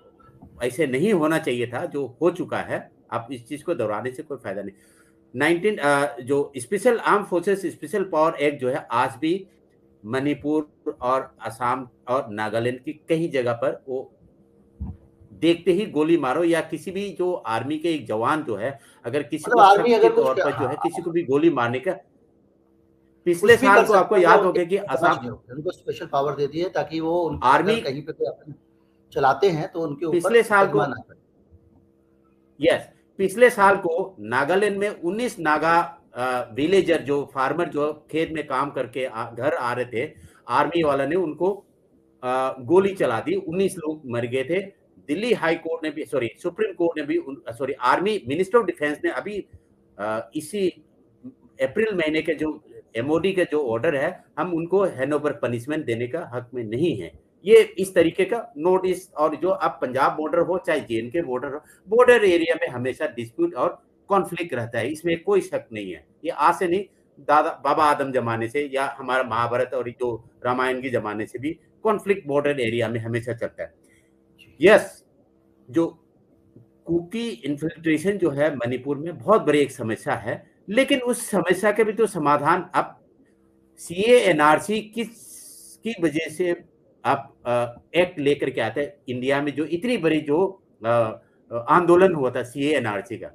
ऐसे नहीं होना चाहिए था जो हो चुका है। आप इस चीज को दोहराने से कोई फायदा नहीं। जो special arm forces special power act जो है आज भी मणिपुर और असम और नागालैंड की कई जगह पर वो देखते ही गोली मारो, या किसी भी जो आर्मी के एक जवान जो है अगर किसी मतलब को आर्मी शक के अगर कुछ तौर पर जो है किसी को भी गोली मारने का, पिछले कुछ भी साल कर को आपको सकते हैं, वो याद होगा कि समझ असम नहीं होते, उनको स्पेशल पावर दे दी है ताकि वो अगर आर्मी कहीं पे कोई अपन चलाते हैं तो उनके ऊपर पिछले साल को मुकदमा ना करे। यस पिछले साल को नागालैंड में 19 नागा विलेजर जो फार्मर जो खेत में काम करके घर आ रहे थे, आर्मी वाला ने उनको गोली चला दी, 19 लोग मर गए थे। दिल्ली हाई कोर्ट ने भी, सुप्रीम कोर्ट ने भी, आर्मी मिनिस्टर ऑफ डिफेंस ने अभी इसी अप्रैल महीने के जो एमओडी का जो ऑर्डर है, हम उनको हैंडओवर पनिशमेंट देने का हक में नहीं है। ये इस तरीके का नोटिस, और जो अब पंजाब बॉर्डर हो चाहे जेएनके बॉर्डर हो, बॉर्डर एरिया में हमेशा डिस्प्यूट और कॉन्फ्लिक्ट रहता है, इसमें कोई शक नहीं है। ये आज से नहीं, दादा बाबा आदम जमाने से या हमारा महाभारत और जो रामायण के जमाने से भी कॉन्फ्लिक्ट बॉर्डर एरिया में हमेशा चलता है। यस, जो कुकी इन्फिल्ट्रेशन जो है मणिपुर में बहुत बड़ी एक समस्या है, लेकिन उस समस्या के भी तो समाधान अब सीए एनआरसी की वजह से आप एक्ट लेकर के आते हैं। इंडिया में जो इतनी बड़ी जो आंदोलन हुआ था सीए एनआरसी का,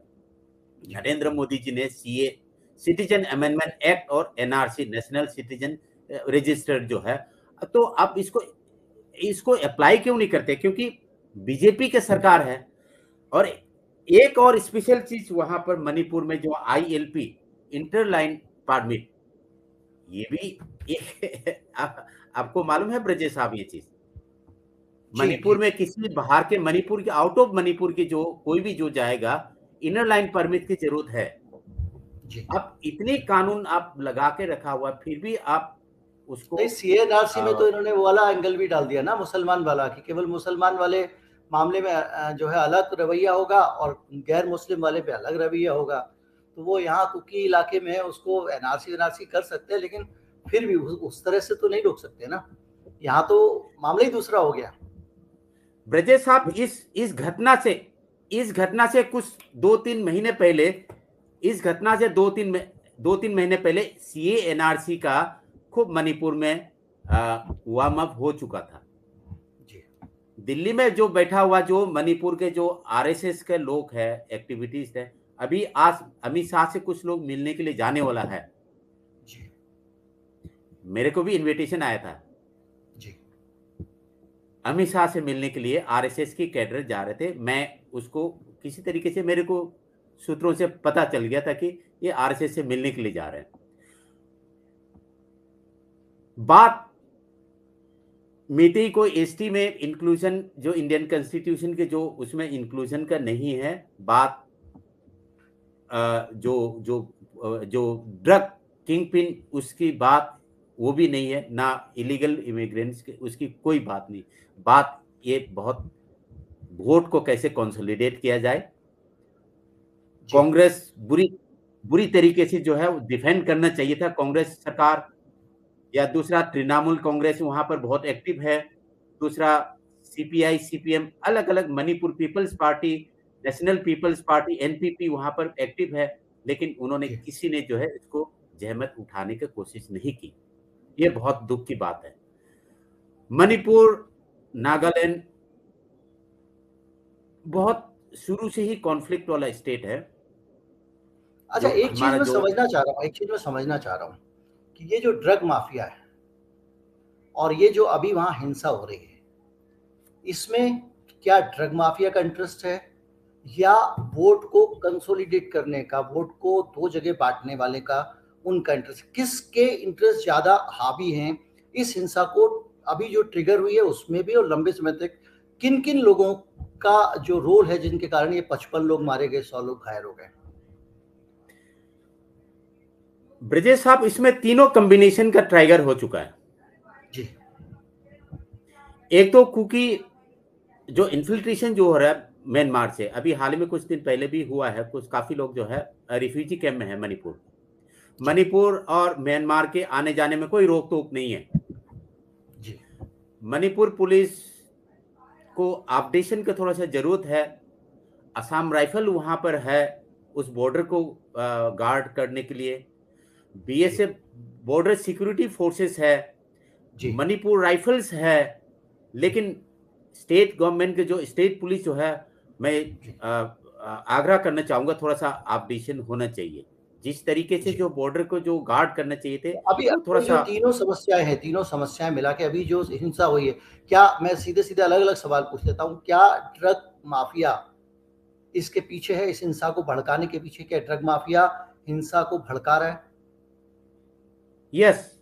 नरेंद्र मोदी जी ने सीए सिटीजन अमेंडमेंट एक्ट और एनआरसी नेशनल सिटीजन रजिस्टर जो है, तो आप इसको अप्लाई क्यों नहीं करते? क्योंकि बीजेपी की सरकार है और एक और स्पेशल चीज वहां पर मणिपुर में जो ILP, इंटरलाइन परमिट, ये भी एक आपको मालूम है ब्रजेश साहब ये चीज? जी मणिपुर जी में किसी बाहर के, मणिपुर के आउट ऑफ मणिपुर के जो कोई भी जो जाएगा, इनर लाइन परमिट की जरूरत है। जी। अब इतने कानून आप लगा के रखा हुआ, फिर भी आप उसको नहीं, CNRC में तो इन्होंने वो वाला एंगल भी डाल दिया ना, मुसलमान वाला, कि केवल मुसलमान वाले मामले में जो है अलग रवैया होगा और गैर मुस्लिम वाले पे अलग रवैया होगा। तो वो यहाँ कुकी इलाके में है, उसको NRC कर सकते हैं, लेकिन फिर भी उस तरह से तो नहीं रोक सकते ना। यहाँ तो मामला ही दूसरा हो गया। ब्रजेश साहब, इस घटना से कुछ 2-3 महीने पहले, इस घटना से 2-3 महीने पहले CA-NRC का खूब मणिपुर में वार्म अप हो चुका था। जी दिल्ली में जो बैठा हुआ जो मणिपुर के जो RSS के लोग हैं, एक्टिविटीज है, अभी आज अमित शाह से कुछ लोग मिलने के लिए जाने वाला है। जी मेरे को भी इनविटेशन आया था, जी अमित शाह से मिलने के लिए RSS के कैडर जा रहे थे। मैं उसको किसी तरीके से, मेरे को सूत्रों से पता चल गया था कि ये RSS से मिलने के लिए जा रहे हैं। बात मीटिंग को ST में इंक्लूजन, जो इंडियन कॉन्स्टिट्यूशन के जो उसमें इंक्लूजन का नहीं है। बात जो जो जो ड्रग किंग पिन, उसकी बात वो भी नहीं है, ना इलीगल इमिग्रेंट्स के, उसकी कोई बात नहीं। बात ये बहुत वोट को कैसे कंसोलिडेट किया जाए। कांग्रेस बुरी तरीके से जो है डिफेंड करना चाहिए था कांग्रेस सरकार, या दूसरा तृणमूल कांग्रेस वहां पर बहुत एक्टिव है, दूसरा CPI CPM, अलग अलग, Manipur people's party, national people's party NPP वहां पर एक्टिव है, लेकिन उन्होंने, किसी ने जो है इसको जहमत उठाने की कोशिश नहीं की। ये बहुत दुख की बात है। मणिपुर, नागालैंड बहुत शुरू से ही कॉन्फ्लिक्ट वाला स्टेट है। अच्छा, जो एक चीज हमारा मैं जो समझना चाह रहा हूँ कि ये जो ड्रग माफिया है और ये जो अभी वहां हिंसा हो रही है, इसमें क्या ड्रग माफिया का इंटरेस्ट है या वोट को कंसोलिडेट करने का, वोट को दो जगह बांटने वाले का उनका इंटरेस्ट? किसके इंटरेस्ट ज्यादा हावी हैं इस हिंसा को अभी जो ट्रिगर हुई है उसमें भी, और लंबे समय तक किन किन लोगों का जो रोल है जिनके कारण ये 55 लोग मारे गए, 100 लोग घायल हो गए? ब्रजेश साहब, इसमें तीनों कॉम्बिनेशन का ट्राइगर हो चुका है जी एक तो कुकी जो इन्फिल्ट्रेशन जो हो रहा है म्यांमार से, अभी हाल ही में कुछ दिन पहले भी हुआ है, कुछ काफी लोग जो है रिफ्यूजी कैंप में है जी मणिपुर और म्यांमार के आने जाने में कोई रोक टोक नहीं है। जी मणिपुर पुलिस को अपडेशन का थोड़ा सा जरूरत है। असम राइफल वहां पर है उस बॉर्डर को गार्ड करने के लिए। जी BSF बॉर्डर सिक्योरिटी फोर्सेस है, जी मणिपुर राइफल्स है, लेकिन स्टेट गवर्नमेंट के जो स्टेट पुलिस जो है, मैं जी आग्रह करना चाहूंगा, थोड़ा सा अपडेशन होना चाहिए। जिस तरीके से जी। जो बॉर्डर को जो गार्ड करना चाहिए थे, अभी वो थोड़ा अभी जो सा। तीनों समस्याएं हैं, तीनों समस्याएं मिला के अभी जो हिंसा हुई है, क्या, मैं सीधे सीधे अलग अलग सवाल पूछ लेता हूँ, क्या ड्रग माफिया इसके पीछे है? इस हिंसा को भड़काने के पीछे क्या ड्रग माफिया हिंसा को भड़का रहा है? यस,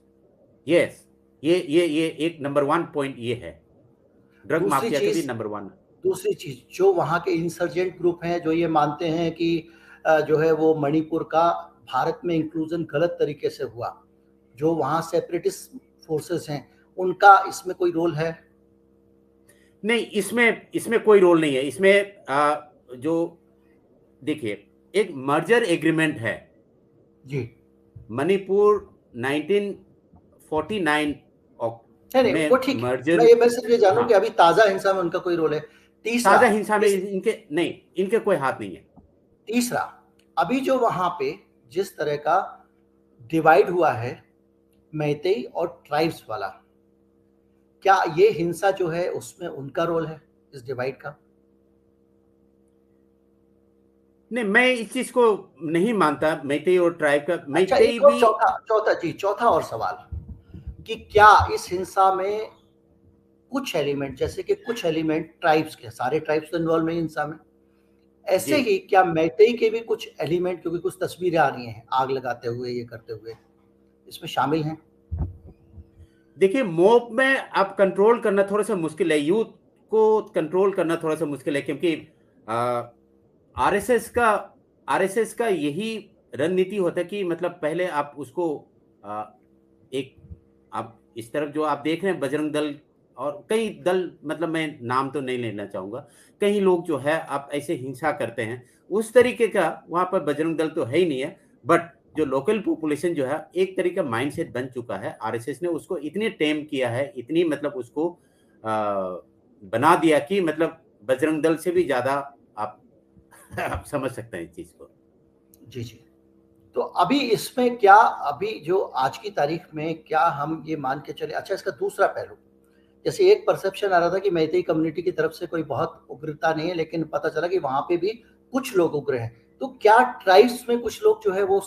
यस, ये एक नंबर 1 पॉइंट ये है, ड्रग दूसरी माफिया का भी चीज नंबर 1। दूसरी चीज, जो वहाँ के इंसर्जेंट ग्रुप हैं जो ये मानते हैं कि जो है वो मणिपुर का भारत में इंक्लूजन गलत तरीके से हुआ, जो वहाँ सेपरेटिस्ट फोर्सेस हैं, उनका इसमें कोई रोल है? नहीं, इसमें कोई रोल नहीं है। इसमें जो देखिए, एक मर्जर एग्रीमेंट है जी मणिपुर 1949 नहीं नहीं, वो में ठीक है, मर्जर। मैं सिर्फ ये जानूं हाँ, कि अभी ताजा हिंसा में उनका कोई रोल है? तीसरा, ताजा हिंसा में इस इनके नहीं, इनके कोई हाथ नहीं है। तीसरा, अभी जो वहां पे जिस तरह का डिवाइड हुआ है मैतेई और ट्राइब्स वाला, क्या ये हिंसा जो है उसमें उनका रोल है, इस डिवाइड का? नहीं, मैं इस चीज को नहीं मानता मैतेई और ट्राइब का। अच्छा, मैतेई एक और भी। चौथा और सवाल, कि क्या इस हिंसा में कुछ एलिमेंट, जैसे कि कुछ एलिमेंट ट्राइब्स के, सारे ट्राइब्स तो इन्वॉल्व नहीं हिंसा में, ऐसे ही क्या मैतेई के भी कुछ एलिमेंट, क्योंकि कुछ तस्वीरें आ रही हैं आग लगाते हुए, ये करते हुए, इसमें शामिल हैं? देखिए, मॉब में अब कंट्रोल करना थोड़ा सा मुश्किल है, यूथ को कंट्रोल करना थोड़ा सा मुश्किल है, क्योंकि आरएसएस का आरएसएस का यही रणनीति होता है कि मतलब पहले आप उसको एक, आप इस तरफ जो आप देख रहे हैं बजरंग दल और कई दल, मतलब मैं नाम तो नहीं लेना चाहूंगा, कई लोग जो है आप ऐसे हिंसा करते हैं, उस तरीके का वहां पर बजरंग दल तो है ही नहीं है। बट जो लोकल पॉपुलेशन जो है एक तरीके का माइंडसेट बन चुका है, आरएसएस ने उसको इतने टेम किया है, इतनी मतलब उसको बना दिया कि मतलब बजरंग दल से भी ज्यादा आप आप समझ सकते हैं इस चीज को। जी जी। तो अभी इसमें क्या, अभी जो आज की तारीख में क्या हम ये मान के चले, अच्छा इसका दूसरा पहलू, जैसे एक परसेप्शन आ रहा था कि मैतेई कम्युनिटी की तरफ से कोई बहुत उग्रता नहीं है, लेकिन पता चला कि वहां पे भी कुछ लोग उग्र हैं। तो क्या ट्राइब्स में कुछ लोग जो है वो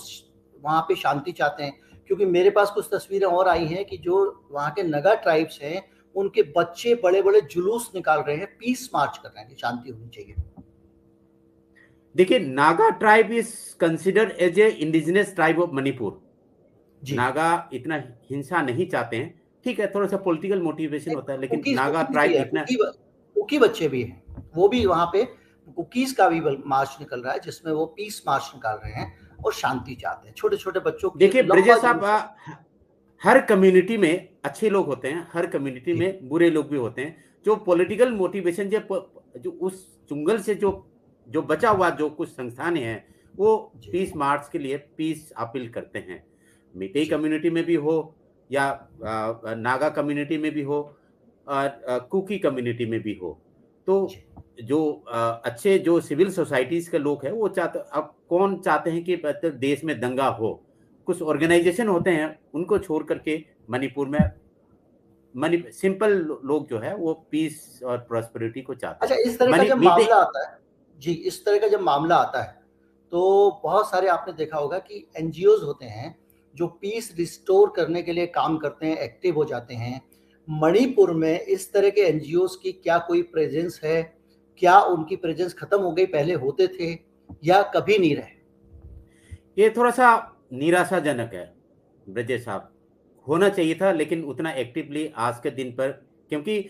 वहां पे शांति चाहते हैं? क्योंकि मेरे पास कुछ तस्वीरें और आई हैं कि जो वहां के नगा ट्राइब्स हैं, उनके बच्चे बड़े बड़े जुलूस निकाल रहे हैं, पीस मार्च कर रहे हैं कि शांति होनी चाहिए। देखिए, Naga tribe is considered as a indigenous tribe of Manipur. जी। नागा इतना हिंसा नहीं चाहते हैं, ठीक है, थोड़ा सा पॉलिटिकल मोटिवेशन होता है, लेकिन कुकीज नागा कुकी भी ट्राइब है, इतना। कुकी बच्चे भी हैं, वो भी वहां पे कुकीज का भी मार्च निकल रहा है, जिसमें वो पीस मार्च निकाल रहे हैं और शांति चाहते हैं। छोटे छोटे बच्चों की देखिए लंबा ब्रजेश साहब, जुलूस है। हर कम्युनिटी में अच्छे लोग होते हैं, हर कम्युनिटी जी में बुरे लोग भी होते हैं। जो पॉलिटिकल मोटिवेशन जो उस चुंगल से जो जो बचा हुआ जो कुछ संस्थान हैं, वो जी पीस मार्च के लिए पीस अपील करते हैं। मितेई जी कम्युनिटी में भी हो या नागा कम्युनिटी में भी हो, कुकी कम्युनिटी में भी हो, तो जी जो अच्छे जो सिविल सोसाइटीज के लोग हैं वो चाहते, अब कौन चाहते हैं कि मतलब देश में दंगा हो। कुछ ऑर्गेनाइजेशन होते हैं, उनको छोड़ करके मणिपुर में सिंपल लोग जो है वो पीस और प्रॉस्पेरिटी को चाहते अच्छा, हैं। इस तरह का मनी जब मीते मामला आता है, जी, इस तरह का जब मामला आता है, तो बहुत सारे आपने देखा होगा कि एनजीओज होते हैं जो पीस रिस्टोर करने के लिए काम करते हैं, एक्टिव हो जाते हैं। मणिपुर में इस तरह के एनजीओज की क्या कोई प्रेजेंस है? क्या उनकी प्रेजेंस खत्म हो गई, पहले होते थे या कभी नहीं रहे? ये थोड़ा सा निराशाजनक है ब्रजेश साहब, होना चाहिए था लेकिन उतना एक्टिवली आज के दिन पर, क्योंकि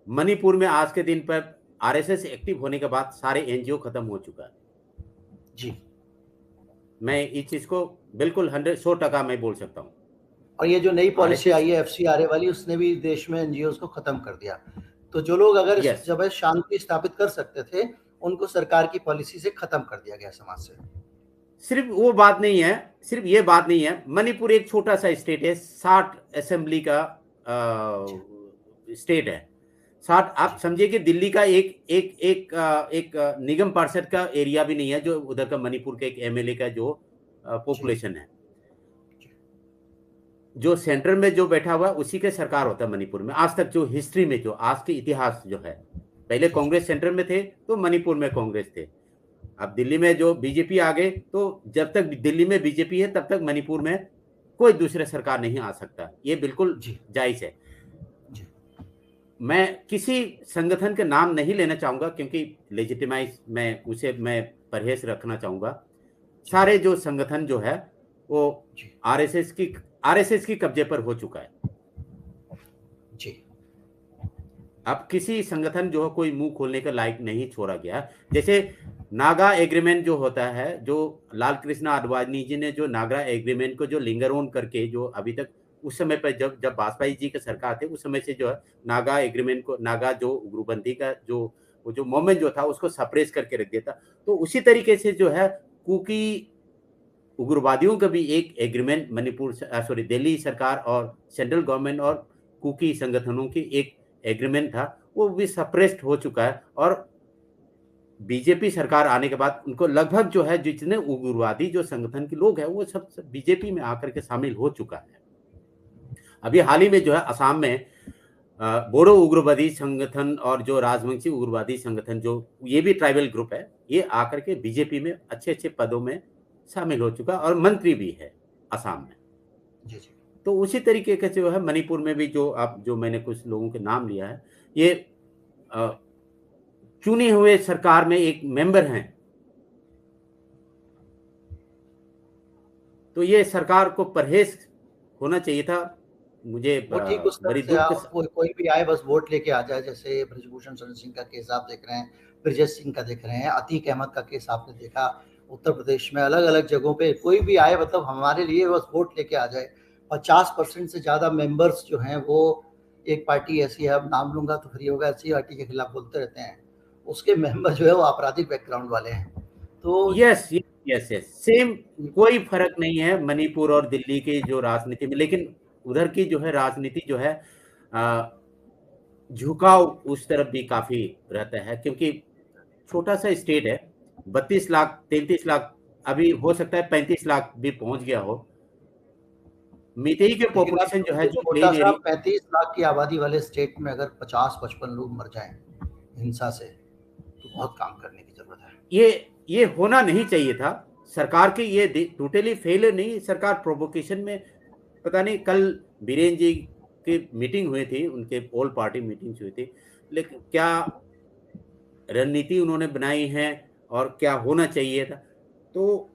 मणिपुर में आज के दिन पर आरएसएस एक्टिव होने के बाद सारे एनजीओ खत्म हो चुका है। जी। मैं इस चीज को बिल्कुल 100% मैं बोल सकता हूँ। और ये जो नई पॉलिसी आरएसएस, आई है एफसीआरए वाली, उसने भी देश में एनजीओज को खत्म कर दिया। तो जो लोग अगर इस यस, जगह शांति स्थापित कर सकते थे, उनको सरकार की पॉलिसी से खत्म कर दिया गया समाज से। सिर्फ वो बात नहीं है, सिर्फ ये बात नहीं है, मणिपुर एक छोटा सा स्टेट है, 60 असेंबली का जी स्टेट है। 60, आप जी समझिए कि दिल्ली का एक निगम पार्षद का एरिया भी नहीं है, जो उधर का मणिपुर के एक एमएलए का जो जी पॉपुलेशन है। जी जो सेंटर में जो बैठा हुआ है उसी के सरकार होता है मणिपुर में, आज तक जो हिस्ट्री में, जो आज के इतिहास जो है, पहले जी जी कांग्रेस सेंटर में थे तो मणिपुर में कांग्रेस थे। अब दिल्ली में जो बीजेपी आ गए, तो जब तक दिल्ली में बीजेपी है तब तक मणिपुर में कोई दूसरा सरकार नहीं आ सकता, ये बिल्कुल जी जायज है। जी मैं किसी संगठन के नाम नहीं लेना चाहूंगा, क्योंकि लेजिटिमाइज मैं परहेज रखना चाहूंगा। जी सारे जो संगठन जो है वो जी आरएसएस की कब्जे पर हो चुका है। जी अब किसी संगठन जो है कोई मुंह खोलने का लायक नहीं छोड़ा गया। जैसे नागा एग्रीमेंट जो होता है, जो लाल कृष्ण आडवाणी जी ने जो नागा एग्रीमेंट को जो लिंगर ऑन करके, जो अभी तक उस समय पर जब जब वाजपेयी जी के सरकार थे उस समय से जो है नागा एग्रीमेंट को, नागा जो उग्रपंथी का जो वो जो मोमेंट जो था उसको सप्रेस करके रख दिया था। तो उसी तरीके से जो है कुकी उग्रवादियों का भी एक एग्रीमेंट मणिपुर, सॉरी, दिल्ली सरकार और सेंट्रल गवर्नमेंट और कुकी संगठनों की एक एग्रीमेंट था, वो भी सप्रेस्ड हो चुका है। और बीजेपी सरकार आने के बाद उनको लगभग जो है जितने उग्रवादी जो संगठन के लोग हैं वो सब बीजेपी में आकर के शामिल हो चुका है। अभी हाल ही में जो है असम में बोडो उग्रवादी संगठन और जो राजवंशी उग्रवादी संगठन, जो ये भी ट्राइबल ग्रुप है, ये आकर के बीजेपी में अच्छे अच्छे पदों में शामिल हो चुका और मंत्री भी है असम में। जी जी तो उसी तरीके के जो है मणिपुर में भी जो आप, जो मैंने कुछ लोगों के नाम लिया है, ये चुने हुए सरकार में एक मेंबर हैं, तो ये सरकार को परहेज होना चाहिए था। मुझे वो ठीक उस तरह बड़ी से दुख आप कोई भी आए बस वोट लेके आ जाए, जैसे ब्रजभूषण शरण सिंह का केस आप देख रहे हैं, ब्रजेश सिंह का देख रहे हैं, अतीक अहमद का केस आपने देखा, उत्तर प्रदेश में अलग अलग जगहों पे कोई भी आए मतलब हमारे लिए बस वोट लेके आ जाए। 50% से ज़्यादा मेंबर्स जो हैं वो एक पार्टी ऐसी है, अब नाम लूंगा तो फ्री होगा, ऐसी पार्टी के खिलाफ बोलते रहते हैं, उसके मेंबर जो है वो आपराधिक बैकग्राउंड वाले हैं। तो यस यस यस सेम, कोई फर्क नहीं है मणिपुर और दिल्ली की जो राजनीति में, लेकिन उधर की जो है राजनीति जो है झुकाव उस तरफ भी काफी रहता है, क्योंकि छोटा सा स्टेट है, 32 लाख 33 लाख, अभी हो सकता है 35 लाख भी पहुंच गया हो। मितई के लेकिन पॉपुलेशन जो है, जो छोटा प्लेन सा एरिया, 35 लाख की आबादी वाले स्टेट में अगर 50-55 लोग मर जाएं हिंसा से, तो बहुत काम करने की जरूरत है। ये होना नहीं चाहिए था सरकार की, ये टोटली फेल नहीं, सरकार प्रोवोकेशन में, पता नहीं कल बीरेन जी की मीटिंग हुई थी, उनके ऑल पार्टी मीटिंग्स हुई थी, लेकिन क्या रणनीति उन्होंने बनाई है और क्या होना चाहिए था। तो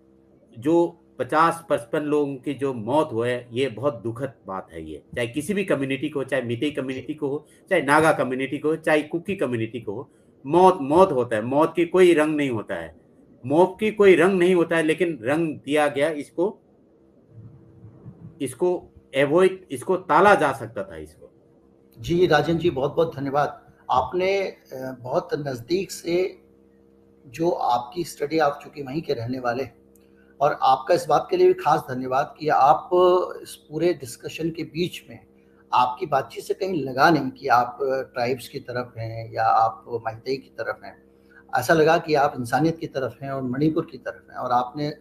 जो 50-55 लोगों की जो मौत हुए, ये बहुत दुखद बात है। ये चाहे किसी भी कम्युनिटी को, चाहे मितई कम्युनिटी को हो, चाहे नागा कम्युनिटी को हो, चाहे कुकी कम्युनिटी को हो, मौत मौत होता है, मौत की कोई रंग नहीं होता है, मौत की कोई रंग नहीं होता है, लेकिन रंग दिया गया, इसको इसको एवॉइड, इसको टाला जा सकता था इसको। जी राजन जी, बहुत बहुत धन्यवाद। आपने बहुत नज़दीक से जो आपकी स्टडी, आप चूंकि वहीं के रहने वाले, और आपका इस बात के लिए भी खास धन्यवाद कि आप इस पूरे डिस्कशन के बीच में आपकी बातचीत से कहीं लगा नहीं कि आप ट्राइब्स की तरफ हैं या आप मैतेई की तरफ हैं। ऐसा लगा कि आप इंसानियत की तरफ हैं और मणिपुर की तरफ हैं, और आपने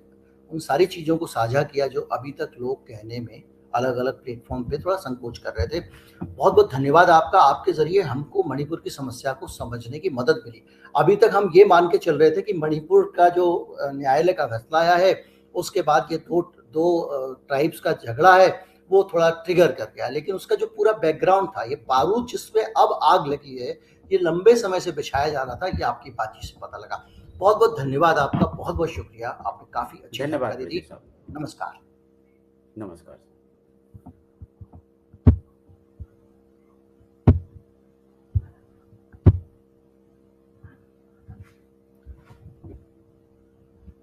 उन सारी चीज़ों को साझा किया जो अभी तक लोग कहने में अलग अलग प्लेटफॉर्म पे थोड़ा संकोच कर रहे थे। बहुत बहुत धन्यवाद आपका। आपके ज़रिए हमको मणिपुर की समस्या को समझने की मदद मिली। अभी तक हम ये मान के चल रहे थे कि मणिपुर का जो न्यायालय का फैसला आया है, उसके बाद ये दो दो ट्राइब्स का झगड़ा है, वो थोड़ा ट्रिगर कर गया, लेकिन उसका जो पूरा बैकग्राउंड था, ये बारूद जिसमें अब आग लगी है, ये लंबे समय से बिछाया जा रहा था, ये आपकी बातचीत से पता लगा। बहुत बहुत धन्यवाद आपका, बहुत बहुत शुक्रिया, आपने काफी अच्छी धन्यवाद जानकारी दी। ब्रजेश साहब। नमस्कार। नमस्कार।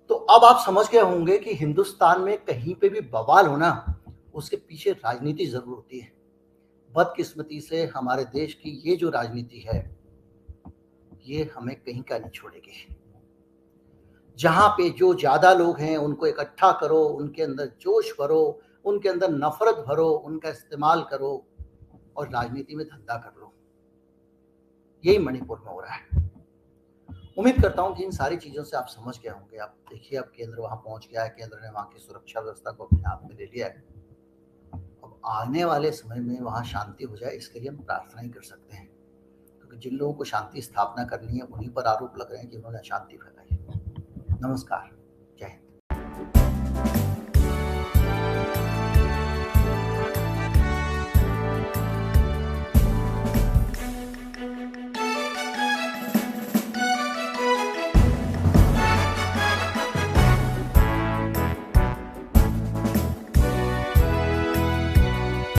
तो अब आप समझ गए होंगे कि हिंदुस्तान में कहीं पे भी बवाल होना, उसके पीछे राजनीति जरूर होती है। बदकिस्मती से हमारे देश की ये जो राजनीति है, ये हमें कहीं का नहीं छोड़ेगी। जहां पे जो ज्यादा लोग हैं उनको इकट्ठा करो, उनके अंदर जोश भरो, उनके अंदर नफरत भरो, उनका इस्तेमाल करो और राजनीति में धंधा कर लो। यही मणिपुर में हो रहा है। उम्मीद करता हूं कि इन सारी चीजों से आप समझ गए होंगे। आप देखिए, अब केंद्र वहां पहुंच गया है, केंद्र ने वहां की सुरक्षा व्यवस्था को अपने हाथ में ले लिया है। अब आने वाले समय में वहां शांति हो जाए, इसके लिए हम प्रार्थना ही कर सकते हैं, क्योंकि जिन लोगों को शांति स्थापना करनी है उन्हीं पर आरोप लग रहे हैं कि उन्होंने अशांति फैलाई है। नमस्कार।